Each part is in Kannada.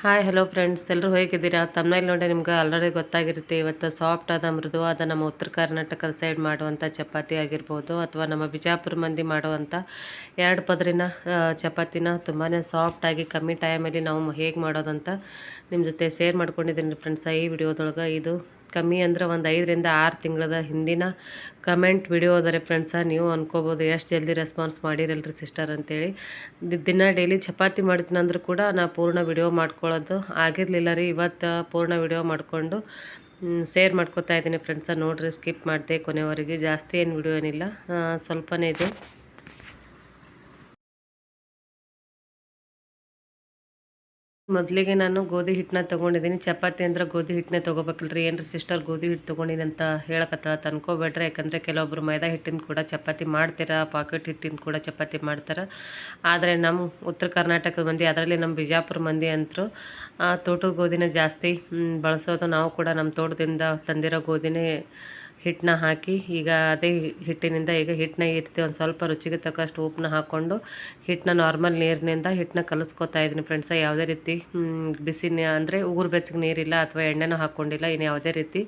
ಹಾಯ್ ಹಲೋ ಫ್ರೆಂಡ್ಸ್, ಎಲ್ಲರೂ ಹೇಗಿದ್ದೀರಾ? ತಮ್ಮನೇಲಿ ನೋಡಿ ನಿಮ್ಗೆ ಆಲ್ರೆಡಿ ಗೊತ್ತಾಗಿರುತ್ತೆ. ಇವತ್ತು ಸಾಫ್ಟ್ ಆದ ಮೃದುವಾದ ನಮ್ಮ ಉತ್ತರ ಕರ್ನಾಟಕದ ಸೈಡ್ ಮಾಡುವಂಥ ಚಪಾತಿ ಆಗಿರ್ಬೋದು, ಅಥವಾ ನಮ್ಮ ಬಿಜಾಪುರ ಮಂದಿ ಮಾಡುವಂಥ ಎರಡು ಪದರಿನ ಚಪಾತಿನ ತುಂಬಾ ಸಾಫ್ಟಾಗಿ ಕಮ್ಮಿ ಟೈಮಲ್ಲಿ ನಾವು ಹೇಗೆ ಮಾಡೋದಂತ ನಿಮ್ಮ ಜೊತೆ ಶೇರ್ ಮಾಡ್ಕೊಂಡಿದ್ದೀನಿ ಫ್ರೆಂಡ್ಸ. ಈ ವಿಡಿಯೋದೊಳಗೆ ಇದು ಕಮ್ಮಿ ಅಂದ್ರೆ ಒಂದು 5ರಿಂದ 6 ತಿಂಗಳದ ಹಿಂದಿನ ಕಮೆಂಟ್ ವಿಡಿಯೋ ಅದ ಫ್ರೆಂಡ್ಸ. ನೀವು ಅನ್ಕೋಬೋದು ಎಷ್ಟು ಜಲ್ದಿ ರೆಸ್ಪಾನ್ಸ್ ಮಾಡಿರಲ್ರಿ ಸಿಸ್ಟರ್ ಅಂತೇಳಿ. ದಿನ ಡೈಲಿ ಚಪಾತಿ ಮಾಡ್ತೀನಿ ಅಂದರೂ ಕೂಡ ನಾ ಪೂರ್ಣ ವಿಡಿಯೋ ಮಾಡ್ಕೊಳ್ಳೋದು ಆಗಿರಲಿಲ್ಲ ರೀ. ಇವತ್ತು ಪೂರ್ಣ ವಿಡಿಯೋ ಮಾಡಿಕೊಂಡು ಶೇರ್ ಮಾಡ್ಕೊತಾ ಇದ್ದೀನಿ ಫ್ರೆಂಡ್ಸ. ನೋಡಿರಿ, ಸ್ಕಿಪ್ ಮಾಡಿದೆ ಕೊನೆವರೆಗೆ. ಜಾಸ್ತಿ ಏನು ವಿಡಿಯೋ ಏನಿಲ್ಲ, ಸ್ವಲ್ಪನೇ ಇದೆ. ಮೊದಲಿಗೆ ನಾನು ಗೋಧಿ ಹಿಟ್ಟನ್ನ ತೊಗೊಂಡಿದ್ದೀನಿ. ಚಪಾತಿ ಅಂದ್ರೆ ಗೋಧಿ ಹಿಟ್ಟನ್ನೇ ತೊಗೋಬೇಕಲ್ರಿ. ಏನ್ರಿ ಸಿಸ್ಟರ್ ಗೋಧಿ ಹಿಟ್ಟು ತೊಗೊಂಡಿನಿ ಅಂತ ಹೇಳಕತ್ತಾಳ ಅನ್ಕೋಬೇಡ್ರಿ. ಯಾಕಂದರೆ ಕೆಲವೊಬ್ರು ಮೈದಾ ಹಿಟ್ಟಿನ ಕೂಡ ಚಪಾತಿ ಮಾಡ್ತೀರಾ, ಪಾಕೆಟ್ ಹಿಟ್ಟಿನ ಕೂಡ ಚಪಾತಿ ಮಾಡ್ತಾರೆ. ಆದರೆ ನಮ್ಮ ಉತ್ತರ ಕರ್ನಾಟಕದ ಮಂದಿ, ಅದರಲ್ಲಿ ನಮ್ಮ ಬಿಜಾಪುರ ಮಂದಿ ಅಂತರೂ ತೋಟದ ಗೋಧಿನೇ ಜಾಸ್ತಿ ಬಳಸೋದು. ನಾವು ಕೂಡ ನಮ್ಮ ತೋಟದಿಂದ ತಂದಿರೋ ಗೋಧಿನೇ ಹಿಟ್ಟನ್ನ ಹಾಕಿ, ಈಗ ಅದೇ ಹಿಟ್ಟಿನಿಂದ ಈಗ ಹಿಟ್ಟನ್ನ ಇರ್ತೀವಿ. ಒಂದು ಸ್ವಲ್ಪ ರುಚಿಗೆ ತಕ್ಕಷ್ಟು ಉಪ್ಪನ್ನ ಹಾಕ್ಕೊಂಡು ಹಿಟ್ಟನ್ನ ನಾರ್ಮಲ್ ನೀರಿನಿಂದ ಹಿಟ್ಟನ್ನ ಕಲಿಸ್ಕೊತಾ ಇದ್ದೀನಿ ಫ್ರೆಂಡ್ಸ. ಯಾವುದೇ ರೀತಿ ಬಿಸಿ ಅಂದರೆ ಉಗುರು ಬೆಚ್ಚಗೆ ನೀರಿಲ್ಲ ಅಥವಾ ಎಣ್ಣೆನೂ ಹಾಕ್ಕೊಂಡಿಲ್ಲ. ಇನ್ನು ಯಾವುದೇ ರೀತಿ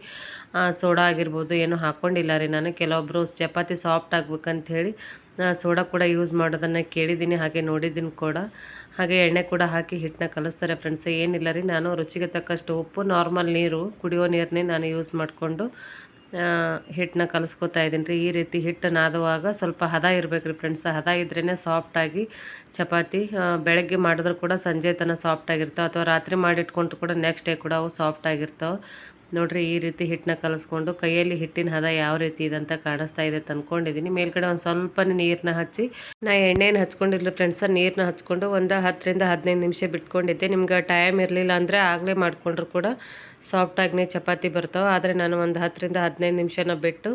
ಸೋಡಾ ಆಗಿರ್ಬೋದು ಏನೂ ಹಾಕ್ಕೊಂಡಿಲ್ಲ ರೀ ನಾನು. ಕೆಲವೊಬ್ಬರು ಚಪಾತಿ ಸಾಫ್ಟ್ ಆಗ್ಬೇಕಂತ ಹೇಳಿ ಸೋಡಾ ಕೂಡ ಯೂಸ್ ಮಾಡೋದನ್ನು ಕೇಳಿದ್ದೀನಿ, ಹಾಗೆ ನೋಡಿದ್ದೀನಿ ಕೂಡ. ಹಾಗೆ ಎಣ್ಣೆ ಕೂಡ ಹಾಕಿ ಹಿಟ್ಟನ್ನ ಕಲಿಸ್ತಾರೆ ಫ್ರೆಂಡ್ಸ್. ಏನಿಲ್ಲ ರೀ, ನಾನು ರುಚಿಗೆ ತಕ್ಕಷ್ಟು ಉಪ್ಪು, ನಾರ್ಮಲ್ ನೀರು, ಕುಡಿಯೋ ನೀರನ್ನೇ ನಾನು ಯೂಸ್ ಮಾಡಿಕೊಂಡು ಹಿಟ್ಟನ್ನ ಕಲಿಸ್ಕೊತಾ ಇದ್ದೀನಿ ರೀ. ಈ ರೀತಿ ಹಿಟ್ಟು ನಾದುವಾಗ ಸ್ವಲ್ಪ ಹದ ಇರಬೇಕು ರೀ ಫ್ರೆಂಡ್ಸ್. ಹದ ಇದ್ರೇ ಸಾಫ್ಟಾಗಿ ಚಪಾತಿ ಬೆಳಗ್ಗೆ ಮಾಡಿದ್ರು ಕೂಡ ಸಂಜೆ ತನಕ ಸಾಫ್ಟಾಗಿರ್ತಾವೆ, ಅಥವಾ ರಾತ್ರಿ ಮಾಡಿಟ್ಕೊಂಡ್ರು ಕೂಡ ನೆಕ್ಸ್ಟ್ ಡೇ ಕೂಡ ಅವು ಸಾಫ್ಟಾಗಿರ್ತಾವೆ. ನೋಡಿರಿ, ಈ ರೀತಿ ಹಿಟ್ಟನ್ನ ಕಲಿಸ್ಕೊಂಡು ಕೈಯಲ್ಲಿ ಹಿಟ್ಟಿನ ಹದ ಯಾವ ರೀತಿ ಇದೆ ಅಂತ ಕಾಣಿಸ್ತಾ ಇದೆ ತಂದ್ಕೊಂಡಿದ್ದೀನಿ. ಮೇಲ್ಗಡೆ ಒಂದು ಸ್ವಲ್ಪ ನೀರನ್ನ ಹಚ್ಚಿ, ನಾ ಎಣ್ಣೆನ ಹಚ್ಕೊಂಡಿಲ್ಲ ಫ್ರೆಂಡ್ಸ. ನೀರನ್ನ ಹಚ್ಕೊಂಡು ಒಂದು 10ರಿಂದ 15 ನಿಮಿಷ ಬಿಟ್ಕೊಂಡಿದ್ದೆ. ನಿಮ್ಗೆ ಟೈಮ್ ಇರಲಿಲ್ಲ ಅಂದರೆ ಆಗಲೇ ಮಾಡಿಕೊಂಡ್ರು ಕೂಡ ಸಾಫ್ಟಾಗಿನೇ ಚಪಾತಿ ಬರ್ತಾವೆ. ಆದರೆ ನಾನು ಒಂದು 10ರಿಂದ 15 ನಿಮಿಷನ ಬಿಟ್ಟು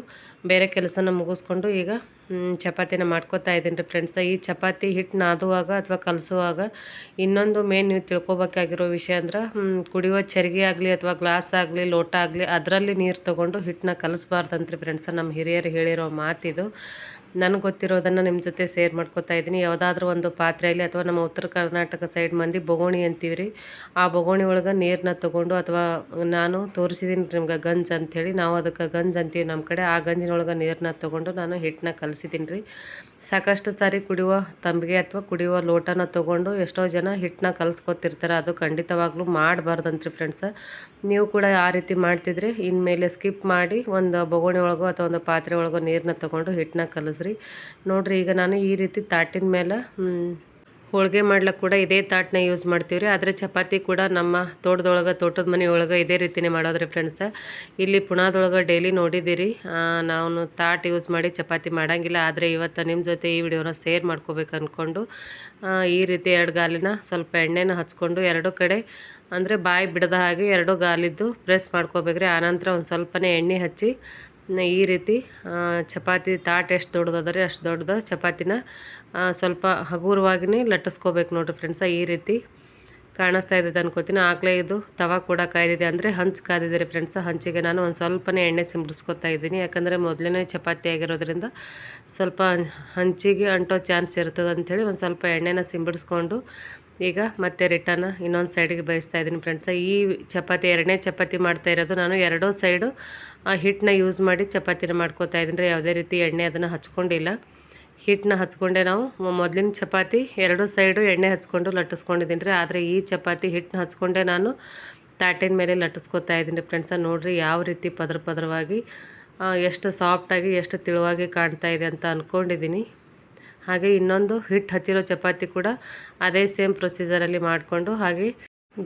ಬೇರೆ ಕೆಲಸನ ಮುಗಿಸ್ಕೊಂಡು ಈಗ ಚಪಾತಿನ ಮಾಡ್ಕೊತಾ ಇದ್ದೀನಿ ರೀ ಫ್ರೆಂಡ್ಸ. ಈ ಚಪಾತಿ ಹಿಟ್ಟು ನಾದುವಾಗ ಅಥವಾ ಕಲಸುವಾಗ ಇನ್ನೊಂದು ಮೇನ್ ನೀವು ತಿಳ್ಕೊಬೇಕಾಗಿರೋ ವಿಷಯ ಅಂದ್ರೆ, ಕುಡಿಯುವ ಚರಿಗೆ ಆಗಲಿ ಅಥವಾ ಗ್ಲಾಸ್ ಆಗಲಿ ಲೋಟ ಆಗಲಿ ಅದರಲ್ಲಿ ನೀರು ತೊಗೊಂಡು ಹಿಟ್ಟನ್ನ ಕಲಿಸ್ಬಾರ್ದಂತ್ರಿ ಫ್ರೆಂಡ್ಸ. ನಮ್ಮ ಹಿರಿಯರು ಹೇಳಿರೋ ಮಾತಿದು. ನನಗೆ ಗೊತ್ತಿರೋದನ್ನು ನಿಮ್ಮ ಜೊತೆ ಶೇರ್ ಮಾಡ್ಕೊತಾ ಇದ್ದೀನಿ. ಯಾವುದಾದ್ರೂ ಒಂದು ಪಾತ್ರೆಯಲ್ಲಿ, ಅಥವಾ ನಮ್ಮ ಉತ್ತರ ಕರ್ನಾಟಕ ಸೈಡ್ ಮಂದಿ ಬೊಗೋಣಿ ಅಂತೀವಿ ರೀ, ಆ ಬೊಗೋಣಿ ಒಳಗೆ ನೀರನ್ನ ತೊಗೊಂಡು, ಅಥವಾ ನಾನು ತೋರಿಸಿದ್ದೀನಿ ನಿಮ್ಗೆ ಗಂಜ್ ಅಂಥೇಳಿ, ನಾವು ಅದಕ್ಕೆ ಗಂಜ್ ಅಂತೀವಿ ನಮ್ಮ ಕಡೆ. ಆ ಗಂಜಿನೊಳಗೆ ನೀರನ್ನ ತೊಗೊಂಡು ನಾನು ಹಿಟ್ಟನ್ನ ಕಲಿಸಿದ್ದೀನಿ ರೀ. ಸಾಕಷ್ಟು ಸಾರಿ ಕುಡಿಯುವ ತಂಬಿಗೆ ಅಥವಾ ಕುಡಿಯುವ ಲೋಟನ ತೊಗೊಂಡು ಎಷ್ಟೋ ಜನ ಹಿಟ್ಟನ್ನ ಕಲಿಸ್ಕೊತಿರ್ತಾರೆ. ಅದು ಖಂಡಿತವಾಗ್ಲೂ ಮಾಡಬಾರ್ದಂತ್ರಿ ಫ್ರೆಂಡ್ಸ. ನೀವು ಕೂಡ ಆ ರೀತಿ ಮಾಡ್ತಿದ್ರೆ ಇನ್ಮೇಲೆ ಸ್ಕಿಪ್ ಮಾಡಿ ಒಂದು ಬೊಗೋಣಿ ಒಳಗೋ ಅಥವಾ ಒಂದು ಪಾತ್ರೆ ಒಳಗೋ ನೀರನ್ನ ತೊಗೊಂಡು ಹಿಟ್ಟನ್ನ ಕಲಿಸ್ರಿ. ನೋಡಿರಿ, ಈಗ ನಾನು ಈ ರೀತಿ ತಾಟಿನ ಮೇಲೆ ಹೋಳಿಗೆ ಮಾಡ್ಲಿಕ್ಕೆ ಕೂಡ ಇದೇ ತಾಟನ್ನ ಯೂಸ್ ಮಾಡ್ತೀವಿ ರೀ. ಆದರೆ ಚಪಾತಿ ಕೂಡ ನಮ್ಮ ತೋಟದ ಮನೆ ಒಳಗೆ ಇದೇ ರೀತಿಯೇ ಮಾಡೋದ್ರಿ ಫ್ರೆಂಡ್ಸ. ಇಲ್ಲಿ ಪುಣಾದೊಳಗೆ ಡೈಲಿ ನೋಡಿದ್ದೀರಿ ನಾನು ತಾಟ್ ಯೂಸ್ ಮಾಡಿ ಚಪಾತಿ ಮಾಡೋಂಗಿಲ್ಲ. ಆದರೆ ಇವತ್ತು ನಿಮ್ಮ ಜೊತೆ ಈ ವಿಡಿಯೋನ ಶೇರ್ ಮಾಡ್ಕೋಬೇಕು ಅಂದ್ಕೊಂಡು ಈ ರೀತಿ 2 ಗಾಲಿನ ಸ್ವಲ್ಪ ಎಣ್ಣೆನ ಹಚ್ಕೊಂಡು ಎರಡು ಕಡೆ ಅಂದರೆ ಬಾಯಿ ಬಿಡದ ಹಾಗೆ 2 ಗಾಲಿದ್ದು ಪ್ರೆಸ್ ಮಾಡ್ಕೋಬೇಕ್ರಿ. ಆನಂತರ ಒಂದು ಸ್ವಲ್ಪನೇ ಎಣ್ಣೆ ಹಚ್ಚಿ ಈ ರೀತಿ ಚಪಾತಿ ತಾಟ್ ಎಷ್ಟು ದೊಡ್ಡದದ ರೀ ಅಷ್ಟು ದೊಡ್ಡದು ಚಪಾತಿನ ಸ್ವಲ್ಪ ಹಗುರವಾಗಿಯೇ ಲಟ್ಟಿಸ್ಕೋಬೇಕು ನೋಡಿರಿ ಫ್ರೆಂಡ್ಸ. ಈ ರೀತಿ ಕಾಣಿಸ್ತಾ ಇದೆ ಅನ್ಕೋತೀನಿ. ಆಗಲೇ ಇದು ತವಾ ಕೂಡ ಕಾಯ್ದಿದೆ, ಅಂದರೆ ಹಂಚು ಕಾದಿದೆ ರೀ ಫ್ರೆಂಡ್ಸ. ಹಂಚಿಗೆ ನಾನು ಒಂದು ಸ್ವಲ್ಪನೇ ಎಣ್ಣೆ ಸಿಂಪಡಿಸ್ಕೊತಾ ಇದ್ದೀನಿ. ಯಾಕಂದರೆ ಮೊದಲನೇ ಚಪಾತಿ ಆಗಿರೋದ್ರಿಂದ ಸ್ವಲ್ಪ ಹಂಚಿಗೆ ಅಂಟೋ ಚಾನ್ಸ್ ಇರ್ತದೆ ಅಂಥೇಳಿ ಒಂದು ಸ್ವಲ್ಪ ಎಣ್ಣೆನ ಸಿಂಪಡಿಸ್ಕೊಂಡು ಈಗ ಮತ್ತೆ ರಿಟರ್ನ್ ಇನ್ನೊಂದು ಸೈಡಿಗೆ ಬೇಯಿಸ್ತಾ ಇದ್ದೀನಿ ಫ್ರೆಂಡ್ಸ. ಈ ಚಪಾತಿ 2ನೇ ಚಪಾತಿ ಮಾಡ್ತಾ ಇರೋದು ನಾನು. ಎರಡೂ ಸೈಡು ಹಿಟ್ಟನ್ನ ಯೂಸ್ ಮಾಡಿ ಚಪಾತಿನ ಮಾಡ್ಕೋತಾ ಇದ್ದೀನಿ ರೀ. ಯಾವುದೇ ರೀತಿ ಎಣ್ಣೆ ಅದನ್ನು ಹಚ್ಕೊಂಡಿಲ್ಲ, ಹಿಟ್ಟನ್ನ ಹಚ್ಕೊಂಡೆ. ನಾವು ಮೊದಲಿನ ಚಪಾತಿ 2 ಸೈಡು ಎಣ್ಣೆ ಹಚ್ಕೊಂಡು ಲಟ್ಟಿಸ್ಕೊಂಡಿದ್ದೀನಿ ರೀ. ಆದರೆ ಈ ಚಪಾತಿ ಹಿಟ್ಟನ್ನ ಹಚ್ಕೊಂಡೆ ನಾನು ತಾಟಿನ ಮೇಲೆ ಲಟ್ಟಿಸ್ಕೊತಾ ಇದ್ದೀನಿ ರೀ ಫ್ರೆಂಡ್ಸ. ನೋಡಿರಿ ಯಾವ ರೀತಿ ಪದರವಾಗಿ ಎಷ್ಟು ಸಾಫ್ಟಾಗಿ ಎಷ್ಟು ತಿಳುವಾಗಿ ಕಾಣ್ತಾ ಇದೆ ಅಂತ ಅಂದ್ಕೊಂಡಿದ್ದೀನಿ. ಹಾಗೆ ಇನ್ನೊಂದು ಹಿಟ್ಟು ಹಚ್ಚಿರೋ ಚಪಾತಿ ಕೂಡ ಅದೇ ಸೇಮ್ ಪ್ರೊಸೀಜರಲ್ಲಿ ಮಾಡಿಕೊಂಡು, ಹಾಗೆ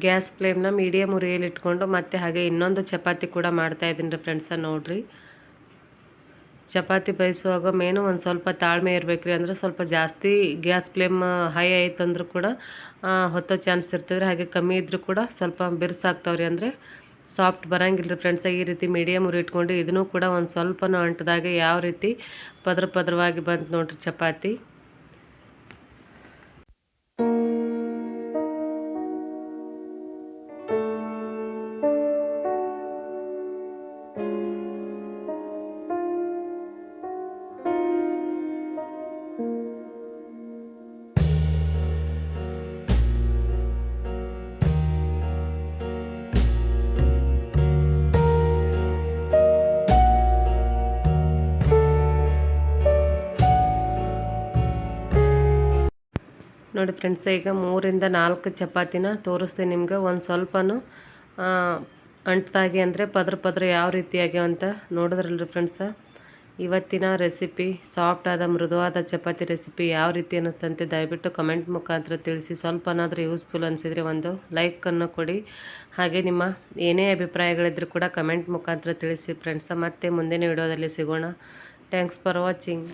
ಗ್ಯಾಸ್ ಫ್ಲೇಮ್ನ ಮೀಡಿಯಮ್ ಉರಿಯಲ್ಲಿ ಇಟ್ಕೊಂಡು ಮತ್ತೆ ಹಾಗೆ ಇನ್ನೊಂದು ಚಪಾತಿ ಕೂಡ ಮಾಡ್ತಾಯಿದ್ದೀನಿ ರೀ ಫ್ರೆಂಡ್ಸ. ನೋಡಿರಿ, ಚಪಾತಿ ಬೇಯಿಸುವಾಗ ಮೇನು ಒಂದು ಸ್ವಲ್ಪ ತಾಳ್ಮೆ ಇರಬೇಕು ರೀ. ಅಂದರೆ ಸ್ವಲ್ಪ ಜಾಸ್ತಿ ಗ್ಯಾಸ್ ಫ್ಲೇಮ್ ಹೈ ಆಯ್ತಂದ್ರೂ ಕೂಡ ಹೊತ್ತೋ ಚಾನ್ಸ್ ಇರ್ತದೆ. ಹಾಗೆ ಕಮ್ಮಿ ಇದ್ದರೂ ಕೂಡ ಸ್ವಲ್ಪ ಬಿರ್ಸಾಗ್ತಾವ್ರಿ, ಅಂದರೆ ಸಾಫ್ಟ್ ಬರೋಂಗಿಲ್ಲ ರೀ ಫ್ರೆಂಡ್ಸ. ಈ ರೀತಿ ಮೀಡಿಯಮ್ ಉರಿ ಇಟ್ಕೊಂಡು ಇದನ್ನು ಕೂಡ ಒಂದು ಸ್ವಲ್ಪನೂ ಅಂಟದಾಗೆ ಯಾವ ರೀತಿ ಪದರವಾಗಿ ಬಂತು ನೋಡಿರಿ ಚಪಾತಿ. ನೋಡಿ ಫ್ರೆಂಡ್ಸ್, ಈಗ 3-4 ಚಪಾತಿನ ತೋರಿಸ್ತೀನಿ ನಿಮ್ಗೆ. ಒಂದು ಸ್ವಲ್ಪನೂ ಅಂಟ್ದಾಗೆ ಅಂದರೆ ಪದ್ರ ಯಾವ ರೀತಿಯಾಗಿ ಅಂತ ನೋಡಿದ್ರಲ್ರಿ ಫ್ರೆಂಡ್ಸ. ಇವತ್ತಿನ ರೆಸಿಪಿ ಸಾಫ್ಟ್ ಆದ ಮೃದುವಾದ ಚಪಾತಿ ರೆಸಿಪಿ ಯಾವ ರೀತಿ ಅನ್ನಿಸ್ತಂತೆ ದಯವಿಟ್ಟು ಕಮೆಂಟ್ ಮುಖಾಂತರ ತಿಳಿಸಿ. ಸ್ವಲ್ಪನಾದರೂ ಯೂಸ್ಫುಲ್ ಅನಿಸಿದರೆ ಒಂದು ಲೈಕನ್ನು ಕೊಡಿ. ಹಾಗೆ ನಿಮ್ಮ ಏನೇ ಅಭಿಪ್ರಾಯಗಳಿದ್ರೂ ಕೂಡ ಕಮೆಂಟ್ ಮುಖಾಂತರ ತಿಳಿಸಿ ಫ್ರೆಂಡ್ಸ. ಮತ್ತೆ ಮುಂದಿನ ವಿಡಿಯೋದಲ್ಲಿ ಸಿಗೋಣ. Thanks for watching.